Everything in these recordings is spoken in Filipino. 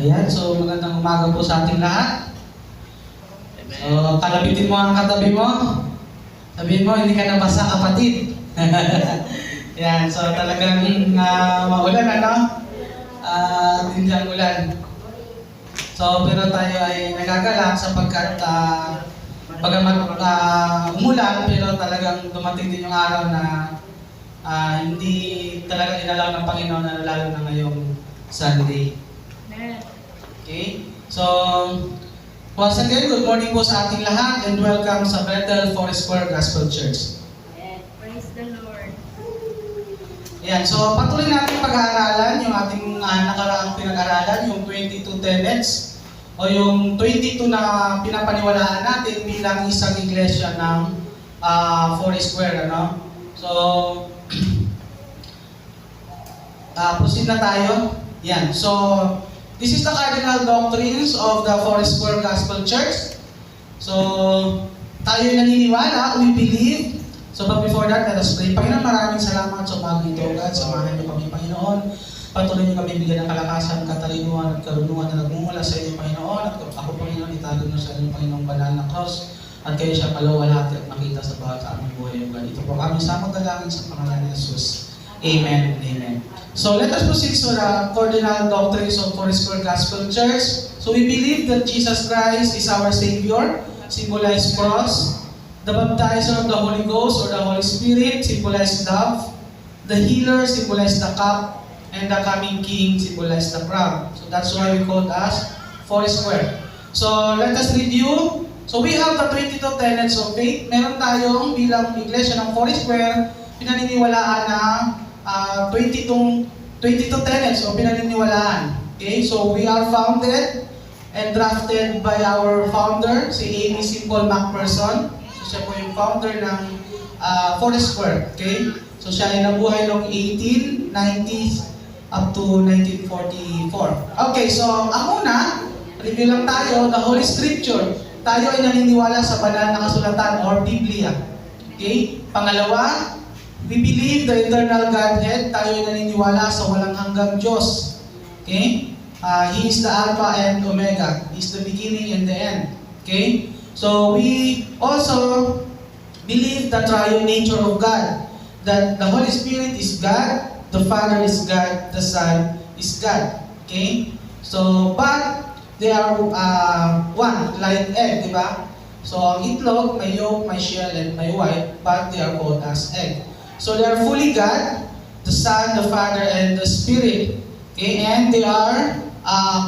Ayan, so magandang umaga po sa ating lahat. So, kalabitin mo ang katabi mo. Sabihin mo, hindi ka nabasa, kapatid. Ayan, so talagang maulan, ano? Hindi ang ulan. So, pero tayo ay nagagalak sapagkat bagamat umulan, pero talagang dumating din yung araw na hindi talaga inalaw ng Panginoon na lalo na ngayong Sunday. Okay? So, once again, good morning po sa ating lahat and welcome sa Bethel Forest Square Gospel Church. Praise the Lord. Ayan, so patuloy natin pag-aaralan yung ating nakaraang pinag-aaralan, yung 22 tenets o yung 22 na pinapaniwalaan natin bilang isang iglesia ng Forest Square, ano? So, proceed na tayo. Yan, so this is the cardinal doctrines of the Forest Square Gospel Church. So, tayo naniniwala, we believe. So, but before that, let us pray. Panginoon, maraming salamat sa umaga ito, God. Samahan niyo kami, Panginoon. Patuloy niyo kami bigyan ng kalakasan, katalinuhan at karunungan na nagmumula sa inyo, Panginoon. At ako, Panginoon, itago niyo sa inyo, Panginoong banal na cross. At kayo siya maluwalhati at makita sa bawat aming buhay, God. Ito po kami sa magdalangin sa pangalan ni Jesus. Amen and amen. So let us proceed to the cardinal doctrines of Forest Square Gospel Church. So we believe that Jesus Christ is our Savior, symbolized cross. The baptizer of the Holy Ghost or the Holy Spirit, symbolized dove. The healer, symbolized the cup. And the coming King, symbolized the crown. So that's why we call us Forest Square. So let us review. So we have the 22 tenets of faith. Meron tayong bilang iglesia ng Forest Square, pinaniniwalaan na 22 tenets o pinaniniwalaan. Okay, so we are founded and drafted by our founder, si Amy Simple MacPherson. So siya po yung founder ng Forest Square. Okay, so siya ay nabuhay noong 1890s up to 1944. Okay, so ang una, review lang tayo, the Holy Scripture. Tayo ay naniniwala sa banal na kasulatan or Biblia. Okay, pangalawa, we believe the eternal Godhead. Tayo ay naniniwala sa walang hanggang Diyos. Okay? He is the Alpha and Omega. He is the beginning and the end. Okay? So we also believe the triune nature of God. That the Holy Spirit is God, the Father is God, the Son is God. Okay? So, but they are one, like egg, di ba? So, ang itlog, may yolk, may shell, and may white, but they are called as egg. So they are fully God, the Son, the Father, and the Spirit. Okay, and they are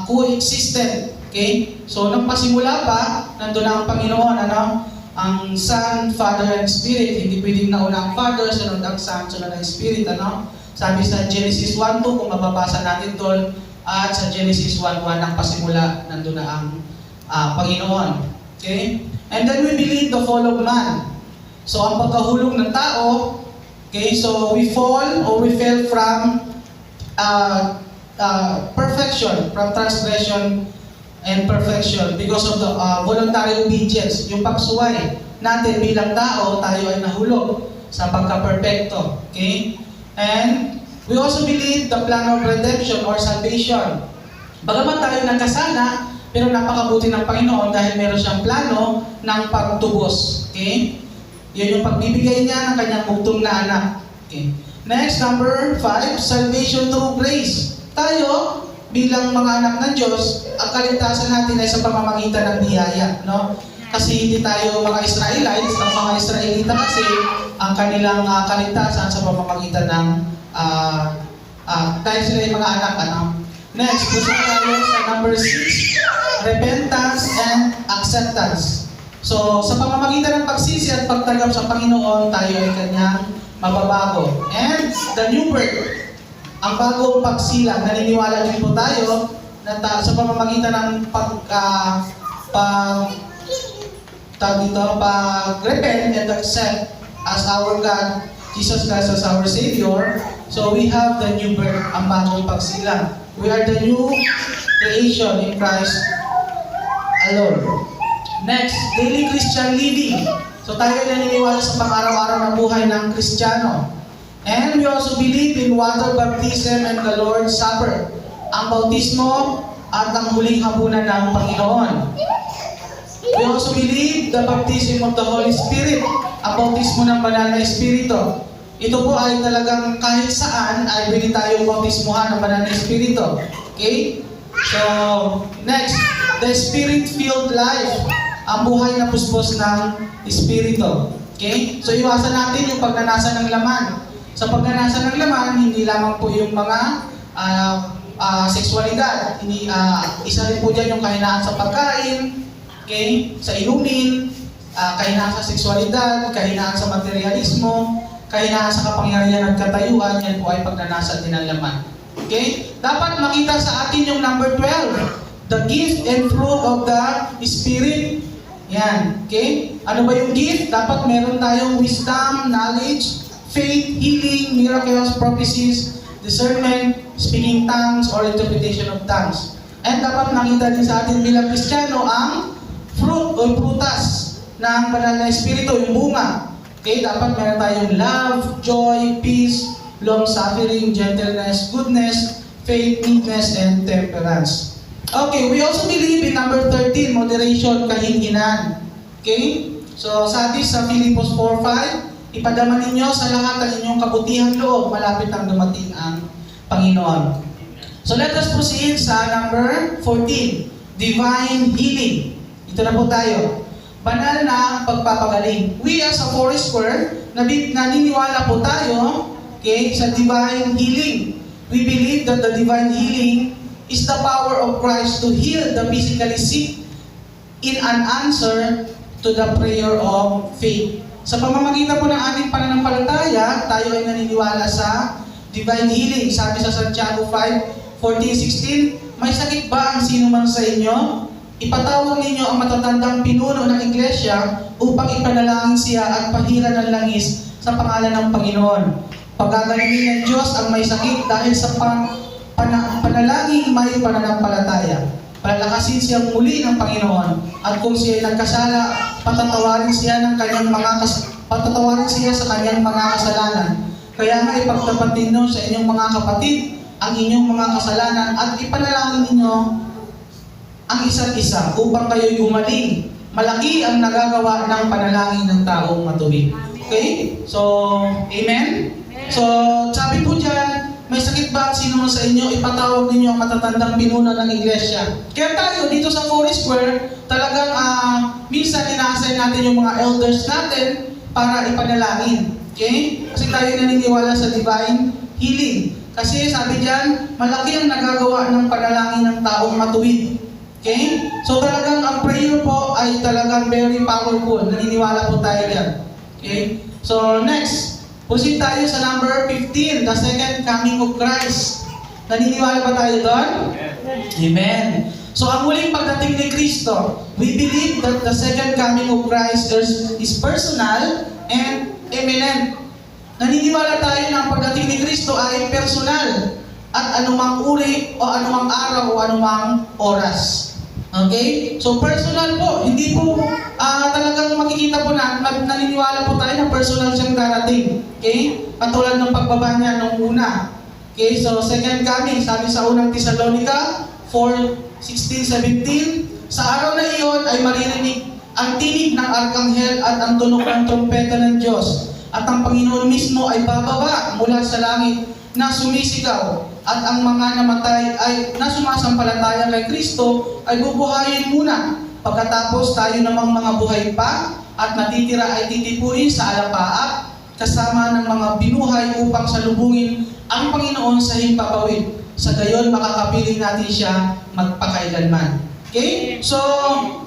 coexistent. Okay, so nang pasimula pa, nandun na ang Panginoon, ano? Ang Son, Father, and Spirit. Hindi pwedeng nauna ang Father, sunod ang Son, sunod ang Spirit, ano? Sabi sa Genesis 1:2, kung mababasa natin doon, at sa Genesis 1:1, ang pasimula, nandun na ang Panginoon. Okay, and then we believe the fall of man. So ang pagkahulog ng tao, okay, so we fall or we fell from perfection, from transgression and perfection because of the voluntary obedience. Yung pagsuway natin bilang tao, tayo ay nahulog sa pagka-perfecto. Okay? And we also believe the plan of redemption or salvation. Bagamat tayo nagkasala, pero napakabuti ng Panginoon dahil meron siyang plano ng pagtubos. Okay? Yun yung pagbibigay niya ng kanyang bugtong na anak. Okay. Next, number 5, salvation through grace. Tayo, bilang mga anak ng Diyos, ang kaligtasan natin ay sa pamamagitan ng biyaya. No? Kasi hindi tayo mga Israelites, ang mga Israelita kasi, ang kanilang kaligtasan sa pamamagitan ng, dahil sila yung mga anak. Ano? Next, gusto tayo sa number 6, repentance and acceptance. So, sa pamamagitan ng pagsisi at pagtanggap sa Panginoon, tayo ay kanyang mababago. And the new birth, ang bagong pagsilang, naniniwala din po tayo na sa pamamagitan ng pag-repent and accept as our God, Jesus Christ as our Savior. So, we have the new birth, ang bagong pagsilang. We are the new creation in Christ alone. Next, daily Christian living. So tayo ay naniniwala sa pang-araw-araw na buhay ng Kristiyano. And we also believe in water baptism and the Lord's Supper. Ang bautismo at ang huling hapunan ng Panginoon. We also believe the baptism of the Holy Spirit, ang bautismo ng banal na Espiritu. Ito po ay talagang kahit saan ay pwede tayong bautismuhan ng banal na Espiritu. Okay? So, next, the Spirit-filled life, ang buhay na puspos ng Espiritu. Okay? So, iwasan natin yung pagnanasa ng laman. Sa pagnanasa ng laman, hindi lamang po yung mga sexualidad. Isa rin po dyan yung kahinaan sa pagkain, okay? Sa inumin, kahinaan sa sexualidad, kahinaan sa materialismo, kahinaan sa kapangyarihan at katayuan, yan po ay pagnanasa din ng laman. Okay? Dapat makita sa atin yung number 12, the gift and fruit of the Spirit. Yan. Okay? Ano ba yung gift? Dapat meron tayong wisdom, knowledge, faith, healing, miracles, prophecies, discernment, speaking tongues, or interpretation of tongues. And dapat makita din sa atin bilang Kristiyano ang fruit o prutas ng banal na Espiritu, yung bunga. Okay? Dapat meron tayong love, joy, peace, long-suffering, gentleness, goodness, faith, meekness, and temperance. Okay, we also believe in number 13, moderation, kahinhinan. Okay? So, sabi sa Philippos 4:5, ipadama ninyo sa lahat ang inyong kabutihang loob, malapit ang dumating ang Panginoon. So, let us proceed sa number 14, divine healing. Ito na po tayo. Banal na pagpapagaling. We as a Foursquare, naniniwala po tayo, okay, sa divine healing. We believe that the divine healing is the power of Christ to heal the physically sick in an answer to the prayer of faith. Sa pamamagitan po ng ating pananampalataya, tayo ay naniniwala sa divine healing. Sabi sa Santiago 5:14-16, may sakit ba ang sino man sa inyo? Ipatawag ninyo ang matatandang pinuno ng iglesia upang ipanalangin siya at pahira ng langis sa pangalan ng Panginoon. Pagagalingin ng Diyos ang may sakit dahil sa panalangin may pananampalataya. Palakasin siyang muli ng Panginoon, at kung siya ay nagkasala, patatawarin siya sa kanyang mga kasalanan. Kaya nga ipagtapat ninyo sa inyong mga kapatid ang inyong mga kasalanan at ipanalangin ninyo ang isa't isa upang kayo'y gumaling. Malaki ang nagagawa ng panalangin ng taong matuwid. Okay? So, amen? So, sabi po dyan, may sakit ba ang sino man sa inyo? Ipatawag ninyo ang matatandang pinuno ng iglesia. Kaya tayo, dito sa Foursquare, talagang minsan ina-assign natin yung mga elders natin para ipanalangin. Okay? Kasi tayo naniniwala sa divine healing. Kasi sabi dyan, malaki ang nagagawa ng panalangin ng taong matuwid. Okay? So talagang ang prayer po ay talagang very powerful. Naniniwala po tayo dyan. Okay? So next, proceed tayo sa number 15, the second coming of Christ. Naniniwala ba tayo doon? Amen. So ang muling pagdating ni Kristo, we believe that the second coming of Christ is personal and imminent. Naniniwala tayo na ang pagdating ni Kristo ay personal at anumang uri o anumang araw o anumang oras. Okay? So personal po, hindi po talagang makikita po na naniniwala po tayo na personal siyang darating. Okay? Katulad ng pagbaba niya nung una. Okay? So second coming, sabi sa unang Thessalonica 4:16-17, sa araw na iyon ay maririnig ang tinig ng arkanghel at ang tunog ng trompeta ng Diyos. At ang Panginoon mismo ay bababa mula sa langit na sumisigaw, at ang mga namatay ay na sumasampalataya kay Kristo ay bubuhayin muna. Pagkatapos tayo namang mga buhay pa at natitira ay titipuin sa alapaap kasama ng mga binuhay upang salubungin ang Panginoon sa himpapawid. Sa gayon makakapiling natin siya magpakailanman. Okay? So,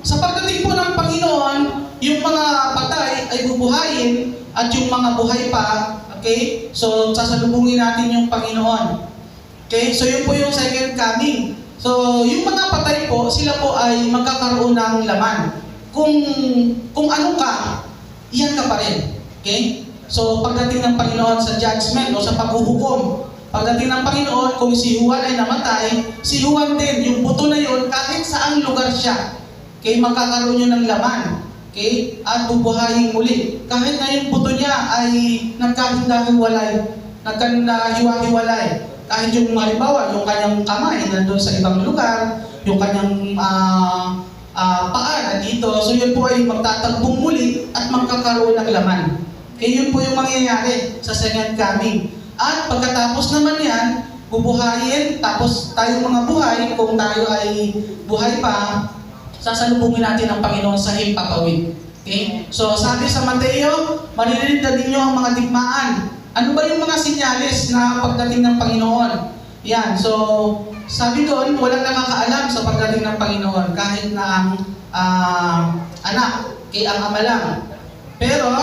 sa pagdating po ng Panginoon, yung mga patay ay bubuhayin at yung mga buhay pa, okay? So, sasalubungin natin yung Panginoon. Okay? So, yun po yung second coming. So, yung mga patay po, sila po ay magkakaroon ng laman. Kung ano ka, iyan ka pa rin. Okay? So, pagdating ng Panginoon sa judgment o sa paghuhukom, pagdating ng Panginoon, kung si Juan ay namatay, si Juan din, yung buto na yun, kahit saang lugar siya, okay, magkakaroon yun ng laman. Okay? At bubuhayin muli. Kahit na yung buto niya ay nagkahiwa-hiwalay, kahit yung halimbawa, yung kanyang kamay nandun sa ibang lugar, yung kanyang paa na dito. So yun po ay magtatagbong muli at magkakaroon ng laman. Kaya yun po yung mangyayari sa second coming. At pagkatapos naman yan, bubuhayin, tapos tayong mga buhay, kung tayo ay buhay pa, sasalubungin natin ang Panginoon sa himpapawid. Okay? So sabi sa Mateo, maririnig na ninyo ang mga digmaan. Ano ba yung mga sinyalis na pagdating ng Panginoon? Yan, so sabi doon, walang nakakaalam sa pagdating ng Panginoon kahit na ang anak, ang ama lang. Pero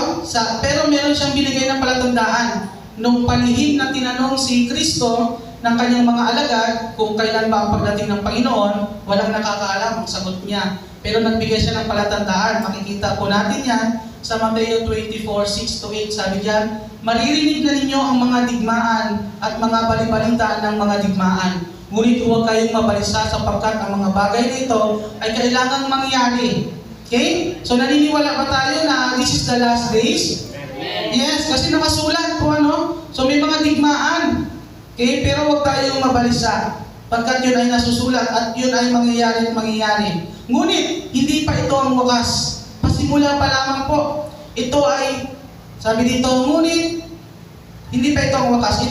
meron siyang binigay ng palatandaan. Nung palihim na tinanong si Kristo ng kanyang mga alagad kung kailan ba ang pagdating ng Panginoon, walang nakakaalam ang sagot niya. Pero nagbigay siya ng palatandaan. Makikita po natin yan sa Mateo 24:6-8. Sabi diyan, maririnig na ninyo ang mga digmaan at mga balibalitaan ng mga digmaan. Ngunit huwag kayong mabalisa sapagkat ang mga bagay na ito ay kailangang mangyari. Okay? So naniniwala ba tayo na this is the last days? Yes, kasi nakasulat po So may mga digmaan. Okay? Pero huwag tayong mabalisa pagkat yun ay nasusulat at yun ay mangyayari at mangyayari. Ngunit hindi pa ito ang wakas. Pasimula pa lamang po. Ito ay, sabi dito, ngunit hindi pa ito ang wakas.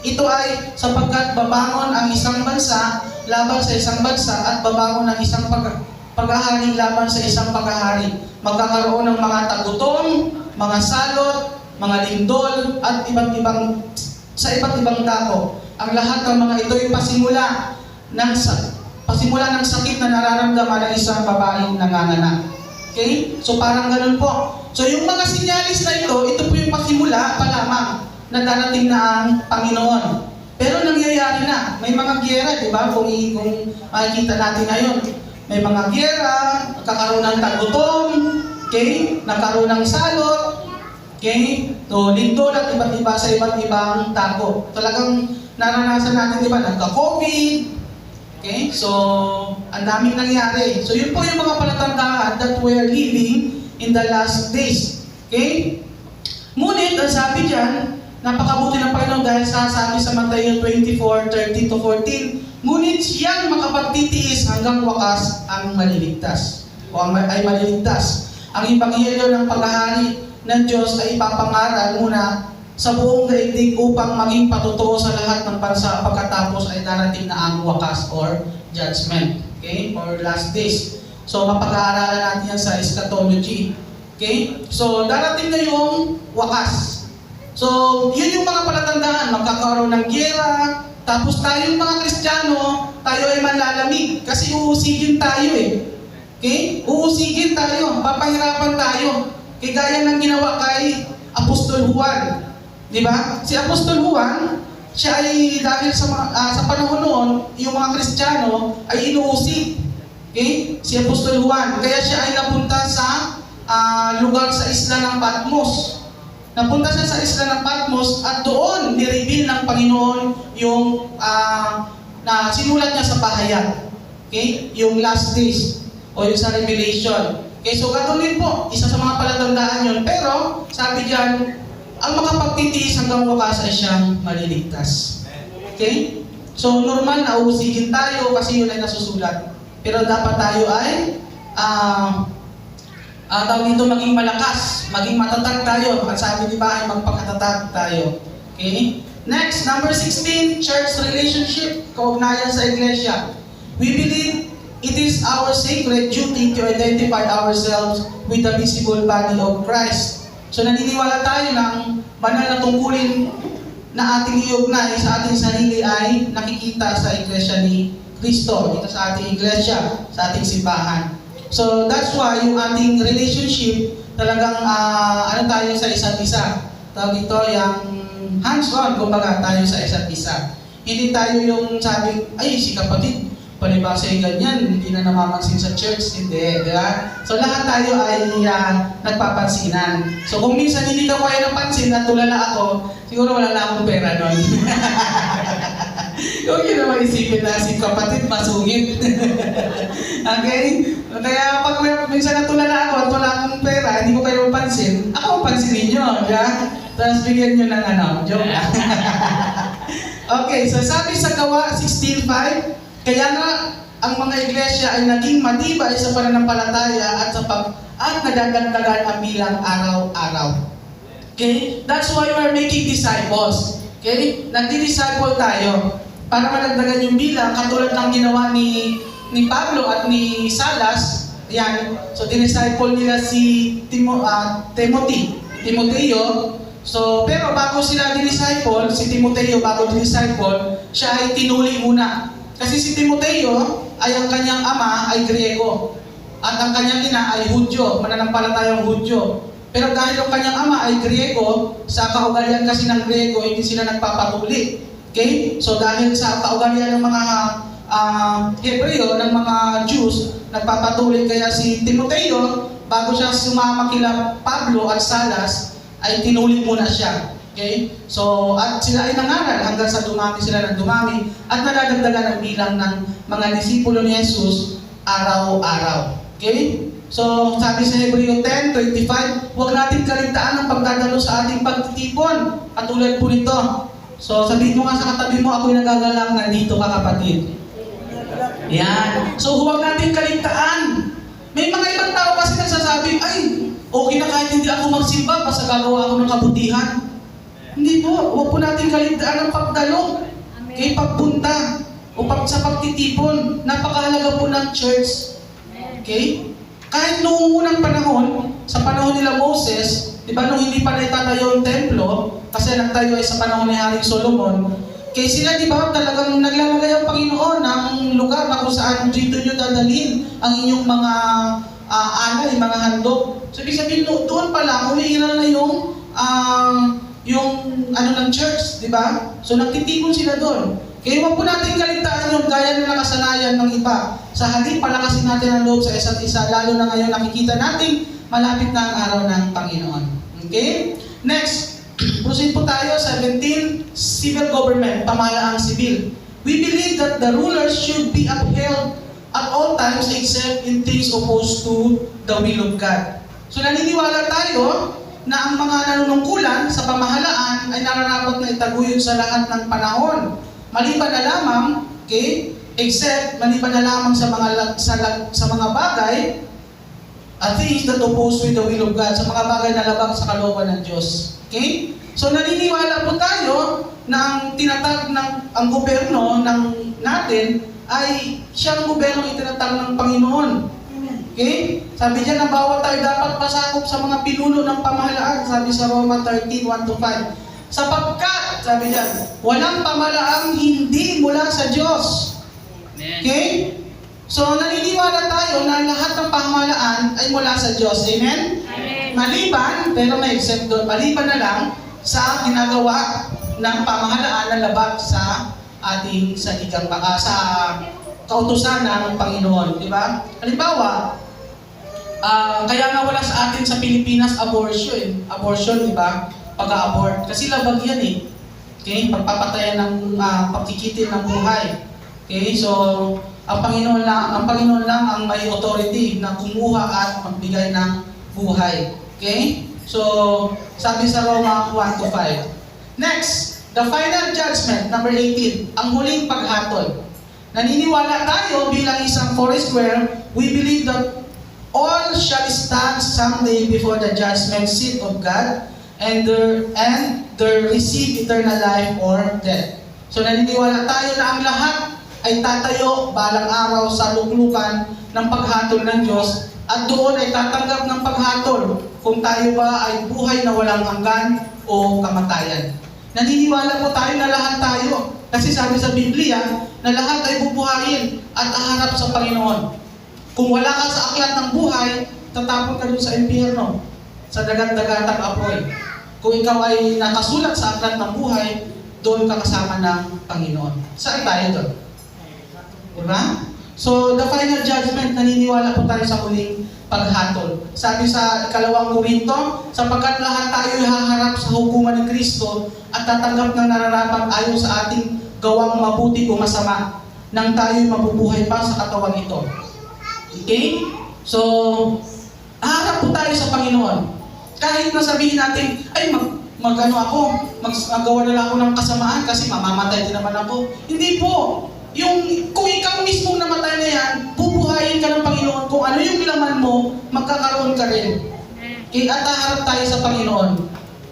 Ito ay sapagkat babangon ang isang bansa laban sa isang bansa at babangon ang isang paghaharing laban sa isang paghahari. Magkakaroon ng mga tagutom, mga salot, mga lindol, at iba't ibang dako. Ang lahat ng mga ito ay pasimula ng sakit na nararamdaman ng isang babaeng nanganganak. Okay? So parang ganun po. So yung mga sinyalis na ito po yung pasimula pa lamang na darating na ang Panginoon. Pero nangyayari na. May mga giyera, di ba? Kung makikita natin ngayon. May mga giyera, nagkakaroon ng tagutom, okay? Nagkaroon ng salot, okay? So, lindol at iba't iba sa iba't ibang dako. Talagang naranasan natin, di ba? Nagka-COVID, okay? So, ang daming nangyari. So, yun po yung mga palatandaan that we are living in the last days. Okay? Ngunit, ang sabi dyan, napakabuti ng Panginoon dahil sabi sa Mateo 24:13-14, ngunit siyang makapagtitiis hanggang wakas ang maliligtas. Ay maliligtas. Ang ebanghelyo ng paghahari ng Diyos ay ipapangaral muna sa buong daigdig upang maging patotoo sa lahat ng bansa pagkatapos ay darating na ang wakas or judgment. Okay? Or last days. So, mapag-aaralan natin yan sa eschatology. Okay? So, darating na yung wakas. So, yun yung mga palatandaan. Magkakaroon ng giyera, tapos tayong mga Kristiyano, tayo ay manlalamig. Kasi uusigin tayo Okay? Uusigin tayo. Papahirapan tayo. Kaya ng ginawa kay Apostol Juan. Di ba? Si Apostol Juan, siya ay dahil sa panahon noon, yung mga Kristiyano ay inuusig. Okay? Si Apostol Juan. Kaya siya ay napunta sa lugar sa isla ng Patmos. Napunta siya sa isla ng Patmos at doon nireveal ng Panginoon yung na sinulat niya sa pahayag. Okay? Yung last days o yung sa Revelation. Okay, so ganoon din po, isa sa mga palatandaan yun. Pero, sabi diyan, ang makapagtitiis hanggang wakas ay siyang maliligtas. Okay? So, normal na uusigin tayo kasi yun ay nasusulat. Pero dapat tayo ay tawag dito maging malakas, maging matatag tayo. At sabi di ba ay magpakatatag tayo. Okay? Next, number 16, church relationship, kaugnayan sa iglesia. We believe it is our sacred duty to identify ourselves with the visible body of Christ. So naniniwala tayo ng banal na tungkulin na ating iugnay sa ating sarili ay nakikita sa iglesia ni Kristo, dito sa ating iglesia, sa ating simbahan. So that's why yung ating relationship talagang tayo sa isa't isa. Tawag ito yung hands-on, kumbaga tayo sa isa't isa. Hindi tayo yung sabi, ay si kapatid, palibasa yung ganyan, hindi na namamansin sa church, hindi, di ba? So lahat tayo ay nagpapansinan. So kung minsan hindi ka kaya napansin at tulala ako, siguro wala na akong pera nun. Huwag yun naman isipin na si kapatid masungit. Okay? Kaya pag minsan natulala ako at wala akong pera, hindi ko kayo mapansin, ako pansinin nyo, di ba? Tapos bigyan nyo ng joke. Okay, so sabi sa Gawa 16:5, kaya nga ang mga iglesia ay naging matibay sa pananampalataya at nadadagdagan ang bilang araw-araw. Okay? That's why we're making disciples. Okay? Nagdi-disciple tayo para madagdagan yung bilang katulad ng ginawa ni Pablo at ni Salas. Yan. So, dinisciple nila si Timoteo. So, pero bago sila dinisciple, si Timoteo bago dinisciple, siya ay tinuli muna. Kasi si Timoteo ay ang kanyang ama ay Griego. At ang kanyang ina ay Hudyo, mananampalatayang Hudyo. Pero dahil ang kanyang ama ay Griego, sa kaugalian kasi ng Griego, hindi sila nagpapatuli. Okay? So dahil sa kaugalian ng mga Hebreo, ng mga Jews, nagpapatuli kaya si Timoteo, bago siya sumama kila Pablo at Salas, ay tinuli muna siya. Okay? So, at sila ay nangaral hanggang sa dumami sila ng dumami at nadadagdagan ang bilang ng mga disipulo ni Jesus araw-araw. Okay? So, sabi sa Hebreo 10:25, huwag natin kaligtaan ang pagdadalo sa ating pagtitipon. Katulad po nito. So, sabihin mo nga sa katabi mo, ako'y nagagalang, nandito ka kapatid. Yan. So, huwag natin kaligtaan. May mga ibang tao kasi nagsasabi, ay, okay na kahit hindi ako magsimba, basta gagawa ako ng kabutihan. Hindi po. Huwag po natin kaligtaan ang pagdalo. Kay pagpunta o sa pagtitipon. Napakahalaga po ng church. Okay? Kahit noong unang panahon, sa panahon nila Moses, di ba nung hindi pa naitatayo yung templo, kasi nagtayo ay sa panahon ni Haring Solomon, kaya sila di ba talagang naglalagay ang Panginoon ng lugar na kung saan dito nyo dadalhin ang inyong mga alay, mga handog. So ibig sabihin, doon pa lang, umiiral na yung ano ng church, di ba? So nagtitipon sila doon. Kaya huwag po natin kaligtaan yung gaya na nakasanayan ng iba. Sa halip, palakasin natin ang loob sa isa't isa, lalo na ngayon nakikita natin malapit na ang araw ng Panginoon. Okay? Next, proceed po tayo, 17, civil government, pamahalaang sibil. We believe that the rulers should be upheld at all times except in things opposed to the will of God. So naniniwala tayo na ang mga nanunungkulan sa pamahalaan ay nararapat na itaguyod sa lahat ng panahon. Maliban na lamang, okay, except maliban na lamang sa mga bagay, things that oppose with the will of God, sa mga bagay na labag sa kalooban ng Diyos. Okay? So naniniwala po tayo na ang tinatag ng ang gobyerno natin ay siyang gobyerno itinatag ng Panginoon. Okay? Sabi diyan na bawat tayo dapat pasakop sa mga pinuno ng pamahalaan, sabi sa Roma 13:1-5. Sapagkat, sabi diyan, walang pamahalaang hindi mula sa Diyos. Okay? So naniniwala tayo na lahat ng pamahalaan ay mula sa Diyos. Amen? Amen. Maliban, pero may except doon, maliban na lang sa ginagawa ng pamahalaan na labag sa ating saligang sa kautusan ng Panginoon, di ba? Halimbawa, kaya nga wala sa atin sa Pilipinas abortion, di ba? Pag-abort, kasi labag yan eh. Okay? Pagpapatayan ng pagkikitil ng buhay. Okay? So, ang Panginoon lang ang may authority na kumuha at magbigay ng buhay. Okay? So, sabi sa Roma 1-5. Next, the final judgment, number 18, ang huling paghatol. Naniniwala tayo bilang isang Foursquare, we believe that all shall stand someday before the judgment seat of God and there receive eternal life or death. So naniniwala tayo na ang lahat ay tatayo balang araw sa luklukan ng paghatol ng Diyos at doon ay tatanggap ng paghatol kung tayo ba ay buhay na walang hanggan o kamatayan. Naniniwala po tayo na lahat tayo. Kasi sabi sa Biblia na lahat ay bubuhayin at aharap sa Panginoon. Kung wala ka sa aklat ng buhay, tatapon ka doon sa impyerno, sa dagat-dagatang apoy. Kung ikaw ay nakasulat sa aklat ng buhay, doon ka kasama ng Panginoon. Saan tayo doon? Diba? So, the final judgment, naniniwala po tayo sa huling paghatol. Sabi sa 2 Korinto, sapagkat lahat tayo haharap sa hukuman ng Kristo at tatanggap ng nararapat ayon sa ating gawang mabuti o masama nang tayo'y mabubuhay pa sa katawan ito. Okay? So, haharap po tayo sa Panginoon. Kahit na sabihin natin, ay magawa na lang ako ng kasamaan kasi mamamatay din naman ako. Hindi po. kung ikaw mismo namatay na yan, bubuhayin ka ng Panginoon. Kung ano yung laman mo, magkakaroon ka rin. Okay, at haharap tayo sa Panginoon.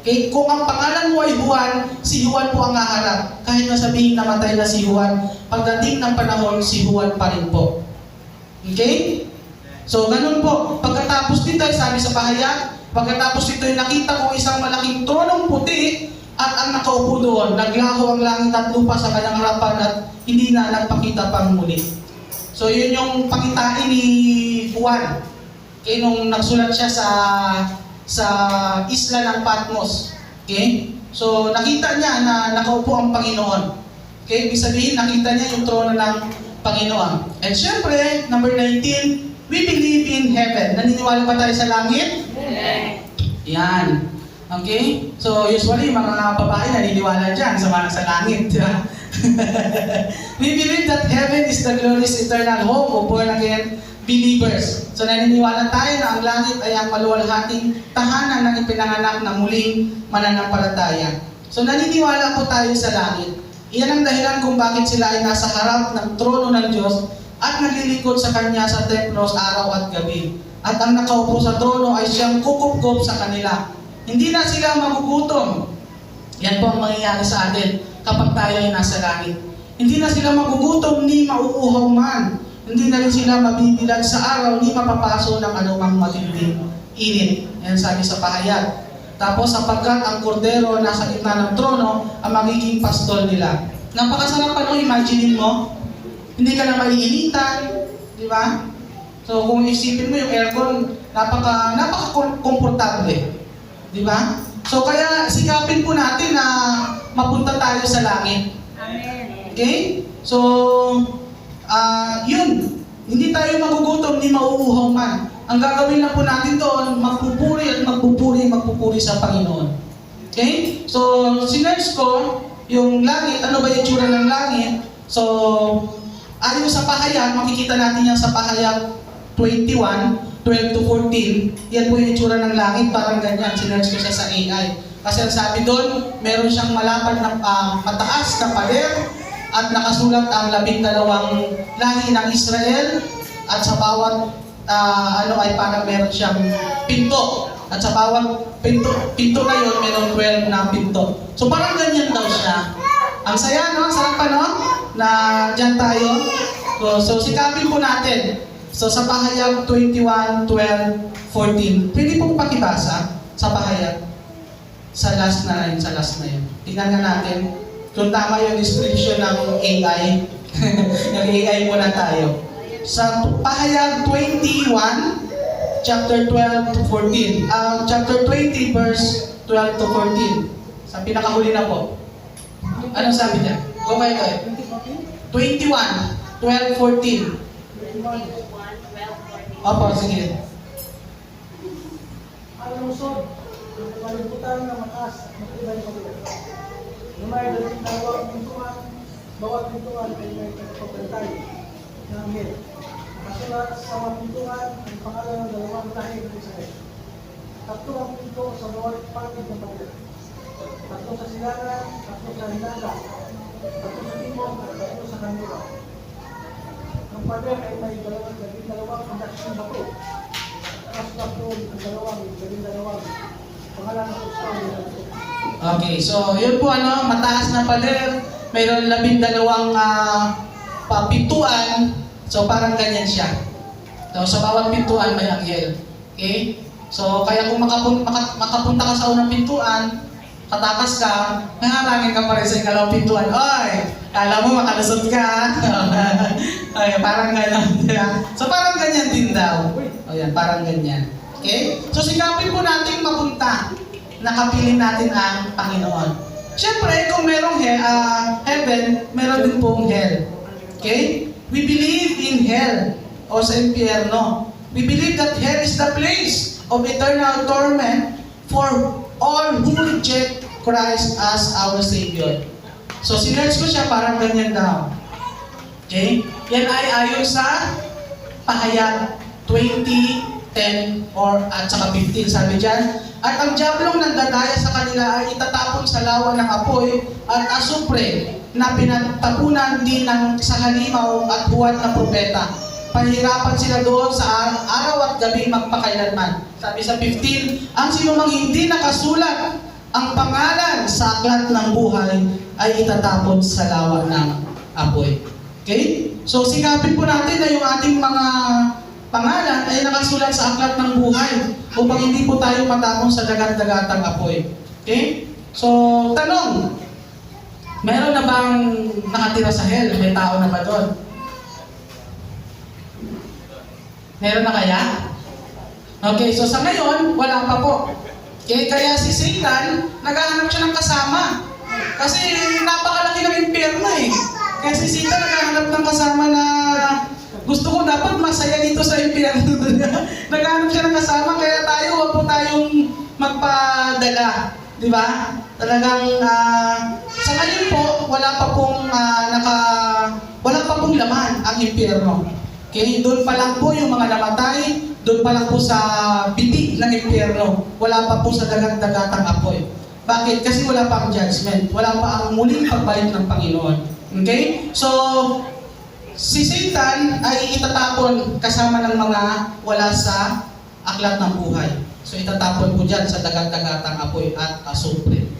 Okay, kung ang pangalan mo ay Juan, si Juan po ang haharap. Kahit na sabihin namatay na si Juan, pagdating ng panahon, si Juan pa rin po. Okay? So, ganun po. Pagkatapos nito, sabi sa pahayag, pagkatapos nito, nakita ko isang malaking tronong puti at ang nakaupo doon. Naglaho ang langit at lupa sa kanyang harapan at hindi na nagpakita pang muli. So, yun yung pakitain ni Juan. Okay, nung nagsulat siya sa isla ng Patmos. Okay? So, nakita niya na nakaupo ang Panginoon. Okay? Ibig sabihin, nakita niya yung trono ng Panginoon. And syempre, number 19, we believe in heaven. Naniniwala ba tayo sa langit? Yan. Okay? So, usually, mga babae naniniwala dyan sa langit. We believe that heaven is the glorious eternal home of born again believers. So, naniniwala tayo na ang langit ay ang maluwalhating tahanan ng ipinanganak na muling mananampalataya. So, naniniwala po tayo sa langit. Iyan ang dahilan kung bakit sila ay nasa harap ng trono ng Diyos at naglilingkod sa Kanya sa templos araw at gabi. At ang nakaupo sa trono ay siyang kukupkop sa kanila. Hindi na sila magugutom. Yan po ang mangyayari sa atin kapag tayo ay nasa langit. Hindi na sila magugutom ni mauuhaw man. Hindi na rin sila mabibilag sa araw ni mapapaso ng anumang matinding init. Yan sabi sa pahayag. Tapos sapagkat ang kordero nasa gitna ng trono ang magiging pastol nila. Napakasarap pa no, imagine mo. Hindi ka na maiinitan, di ba? So kung isipin mo yung aircon, napaka-komportable. Di ba? So kaya sikapin po natin na mapunta tayo sa langit. Amen. Okay? So, yun. Hindi tayo magugutom, hindi mauuhaw man. Ang gagawin lang po natin doon, magpupuri at magpupuri sa Panginoon. Okay? So, sinerge ko yung langit, ano ba yung tsura ng langit? So, ayon sa pahayag, makikita natin yan sa pahayag 21, 12 to 14. Yan po yung tsura ng langit, parang ganyan. Sinerge ko siya sa AI. Kasi ang sabi doon, meron siyang malapad na mataas na pader at nakasulat ang 12 lahi ng Israel at sa bawat ay parang meron siyang pinto. At sa bawat pinto na yun, meron 12 na pinto. So parang ganyan daw siya. Ang saya, no? Sarap pa, no? Na dyan tayo. So sikapin po natin. So sa pahayag 21, 12, 14, pwede pong pakibasa sa pahayag. Sa last na yun. Tingnan nga natin kung tama yung description ng AI. Nag-AI muna tayo. Sa pahayag 21, chapter 12 to 14. Chapter 20, verse 12 to 14. Sa pinakahuli na po. Anong sabi niya? Go kayo. 21, 12, 14. Opo, sige. Ang lusod, ang kalibutan na mataas, matibay sa lugar. Lumay daling dalawang pintuan, bawat pintuan ay may kapapantay na anghel. Nakasulat sa mga pintuan ang pangalan ng dalawang lahi ng Israel. Tatlo ang pinto sa bawat panig ng pader. Tatlo sa silangan, tatlo sa hinaga, tatlo sa timog, at tatlo sa kanila. Ang pader ay may dalawang kondaksyon bato. Tapos tatlo ang dalawang pangalan ng Ustaw. Okay, so yun po mataas na pader, mayroon 12 pintuan, so parang ganyan siya. So sa bawat pintuan may anghel. Okay? So kaya kung makapunta ka sa unang pintuan, katakas ka, nangarangin ka pa rin sa ikalawang pintuan. Oy! Kala mo makalusot ka. Ay, parang ganyan. So parang ganyan din daw. O yan, parang ganyan. Okay? So sikapin po natin mapunta. Nakapiling natin ang Panginoon. Siyempre, kung merong heaven, meron din pong hell. Okay? We believe in hell o sa impyerno. We believe that hell is the place of eternal torment for all who reject Christ as our Savior. So, sinerge ko siya parang ganyan daw. Okay? Yan ay ayon sa pahayag 20, 10, at saka 15. Sabi dyan, at ang diablong nagdadaya sa kanila ay itatapon sa lawa ng apoy at asupre na pinagtapunan din ng sa halimaw at buwan na propeta. Pahirapan sila doon sa araw at gabi magpakailanman. Sabi sa 15, ang sinumang hindi nakasulat ang pangalan sa aklat ng buhay ay itatapon sa lawa ng apoy. Okay? So sikapin po natin na yung ating mga pangalan ay nakasulat sa aklat ng buhay upang hindi po tayo matapon sa dagat-dagatang apoy. Okay? So, tanong, meron na bang nakatira sa hell? May tao na ba doon? Meron na kaya? Okay, so sa ngayon, wala pa po. Okay, kaya si Satan, naghahanap siya ng kasama. Kasi napakalaki ng impyerno eh. Kaya si Satan naghahanap ng kasama na gusto ko dapat masaya dito sa impyerno. Naghahanap siya ng kasama, kaya tayo, huwag po tayong magpadala. Di ba? Talagang, sa ngayon po, wala pa pong laman ang impyerno. Okay, doon pa lang po yung mga namatay, doon pa lang po sa bibig ng impyerno. Wala pa po sa dagat-dagatang apoy. Bakit? Kasi wala pa ang judgment. Wala pa ang muling pagbalik ng Panginoon. Okay? So, si Satan ay itatapon kasama ng mga wala sa aklat ng buhay. So, itatapon po dyan sa dagat-dagatang apoy at asupre.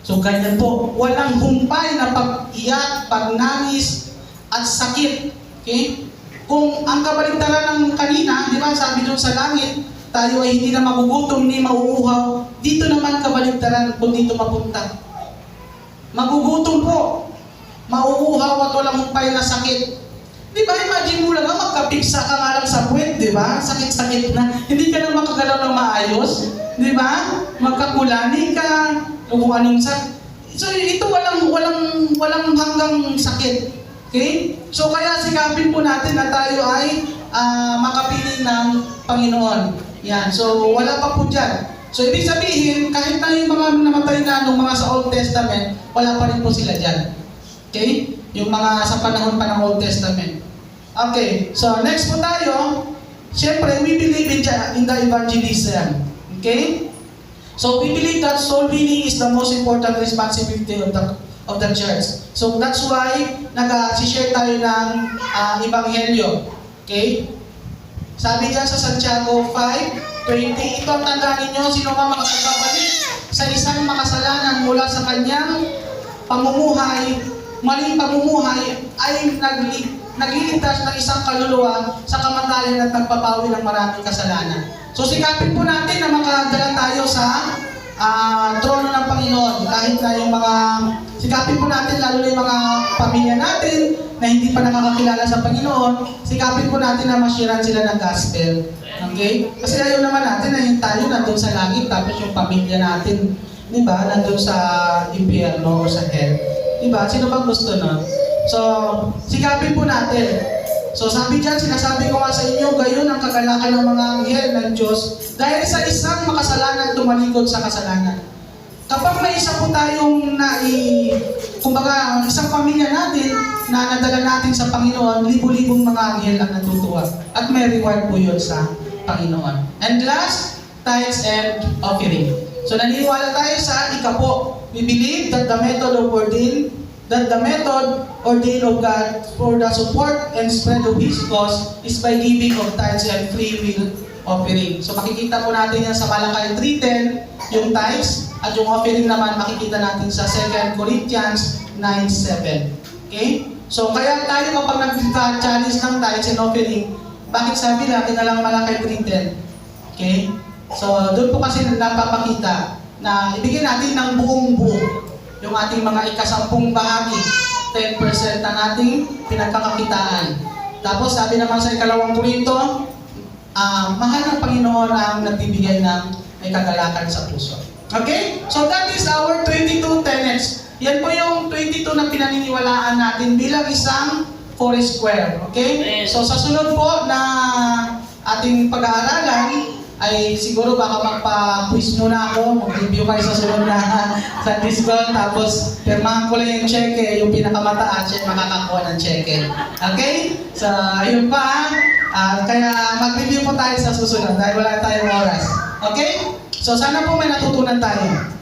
So, ganyan po. Walang humpay na pag-iyak, pagnangis, at sakit. Okay? Kung ang kabaligtaran ng kanina, di ba, sabi doon sa langit, tayo ay hindi na magugutom ni mauuhaw. Dito naman kabaligtaran kung dito mapunta. Magugutom po. Mauuhaw at walang humpay na sakit. Di ba, imagine mo lang, magkapipsa ka nga lang sa puwet, di ba? Sakit-sakit na. Hindi ka na makagalaw ng maayos. Di ba? Magkakulani ka. O kung anong sakit. So, ito walang hanggang sakit. Okay? So kaya sikapin po natin na tayo ay makapili ng Panginoon. Yan. So wala pa po dyan. So ibig sabihin, kahit na yung mga namatay na nung mga sa Old Testament, wala pa rin po sila dyan. Okay? Yung mga sa panahon pa ng Old Testament. Okay. So next po tayo, syempre we believe in the evangelism. Okay? So we believe that soul winning is the most important responsibility of the church. So that's why nag-share tayo ng ebanghelyo. Okay? Sabi dyan sa Santiago 5:20, ito ang tandaan ninyo, sino ka makapagpabalik sa isang makasalanan mula sa kanyang pamumuhay, maling pamumuhay ay nagliligtas ng isang kaluluwa sa kamatayan at nagpapawi ng maraming kasalanan. So sikapin po natin na makadala tayo sa trono ng Panginoon. Kahit na yung mga, sikapin po natin, lalo na yung mga pamilya natin na hindi pa nakakakilala sa Panginoon, sikapin po natin na mashiran sila ng gospel. Okay? Kasi ayaw naman natin na yung tayo nandun sa langit, tapos yung pamilya natin, di ba, nandun sa impyerno o sa hell. Di ba? Sino bang gusto nun? So, sikapin po natin. So sabi dyan, sinasabi ko nga sa inyo, gayon ang kagalakan ng mga anghel ng Diyos dahil sa isang makasalanan tumalikod sa kasalanan. Kapag may isa po tayong kumbaga, isang pamilya natin na nadala natin sa Panginoon, libo-libong mga anghel ang natutuwa. At may reward po yun sa Panginoon. And last, tithes and offering. So naniniwala tayo sa ikapo. We believe that the method ordained of God for the support and spread of His cause is by giving of tithes and free will offering. So makikita po natin yan sa Malakay 3:10, yung tithes, at yung offering naman makikita natin sa 2 Corinthians 9:7. Okay? So kaya tayo kapag nag-challenge ng tithes and offering, bakit sabi natin na lang Malakay 3:10? Okay? So doon po kasi napapakita na ibigay natin ng buong-buo yung ating mga ikasampung bahagi, 10% ng ating pinagkakakitaan. Tapos sabi naman sa 2 Korinto, mahal ng Panginoon ang nagbibigay ng may kagalakan sa puso. Okay? So that is our 22 tenets. Yan po yung 22 na pinaniniwalaan natin bilang isang Foursquare. Okay? So sa sunod po na ating pag-aaralan, ay siguro baka magpa-quiz muna ako, mag-review kayo sa sunod na sa Discord, tapos pirmahan ko lang yung cheque, yung pinakamataas, siya makakakuha ng cheque. Okay? So, ayun pa, kaya mag-review po tayo sa susunod dahil wala tayong oras. Okay? So, sana po may natutunan tayo.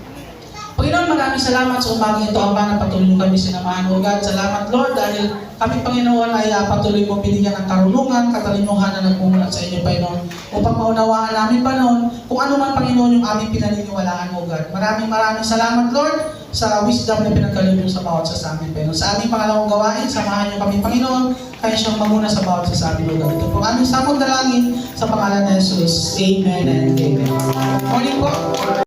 Panginoon, maraming salamat sa umagang ito, Ama, na patuloy mo kami sinamahan, O God. Salamat, Lord, dahil kami, Panginoon, ay patuloy mo binigyan ng karunungan, katalinuhan na nagmumula sa inyo, Panginoon, upang maunawaan namin, Panginoon, kung ano man, Panginoon, yung aming pinaniniwalaan, O God. Maraming salamat, Lord, sa wisdom na pinagkaloob sa bawat sa amin, Panginoon. Sa aming pangalawang gawain, samahan niyo kami, Panginoon, kaya siyang mamuna sa bawat sa amin, O God. Ito po aming samong dalangin sa pangalan ni Jesus. Amen and amen. Morning po.